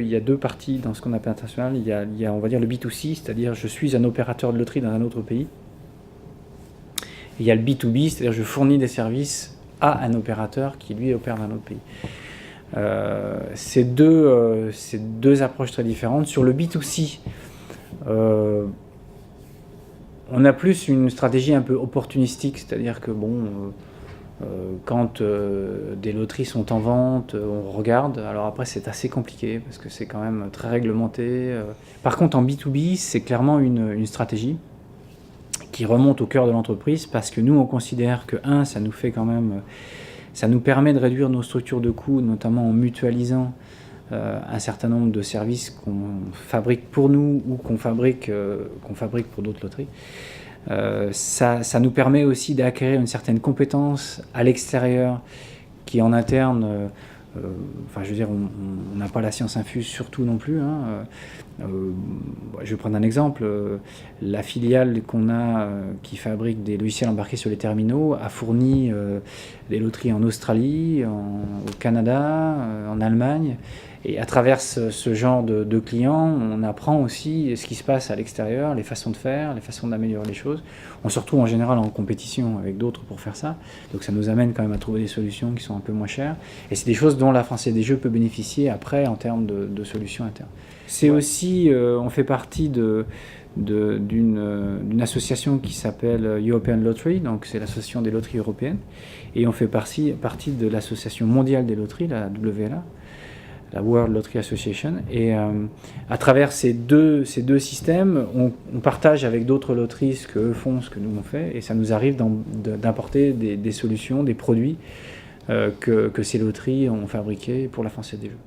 Il y a deux parties dans ce qu'on appelle international. Il y a, on va dire, le B2C, c'est-à-dire je suis un opérateur de loterie dans un autre pays. Et il y a le B2B, c'est-à-dire je fournis des services à un opérateur qui, lui, opère dans un autre pays. C'est deux approches très différentes. Sur le B2C, on a plus une stratégie un peu opportunistique, c'est-à-dire que quand des loteries sont en vente, on regarde. Alors après, c'est assez compliqué parce que c'est quand même très réglementé. Par contre, en B2B, c'est clairement une stratégie qui remonte au cœur de l'entreprise parce que nous, on considère que, ça nous fait quand même, ça nous permet de réduire nos structures de coûts, notamment en mutualisant un certain nombre de services qu'on fabrique pour nous ou qu'on fabrique pour d'autres loteries. Ça nous permet aussi d'acquérir une certaine compétence à l'extérieur qui en interne, je veux dire, on n'a pas la science infuse surtout non plus. Je vais prendre un exemple. La filiale qu'on a qui fabrique des logiciels embarqués sur les terminaux a fourni des loteries en Australie, au Canada, en Allemagne. Et à travers ce genre de clients, on apprend aussi ce qui se passe à l'extérieur, les façons de faire, les façons d'améliorer les choses. On se retrouve en général en compétition avec d'autres pour faire ça. Donc ça nous amène quand même à trouver des solutions qui sont un peu moins chères. Et c'est des choses dont la Française des Jeux peut bénéficier après en termes de solutions internes. C'est aussi, on fait partie d'une association qui s'appelle European Lottery, donc c'est l'association des loteries européennes. Et on fait partie de l'association mondiale des loteries, la WLA. La World Lottery Association, et à travers ces deux systèmes, on partage avec d'autres loteries ce qu'eux font, ce que nous on fait, et ça nous arrive d'importer des solutions, des produits que ces loteries ont fabriqués pour la Française des Jeux.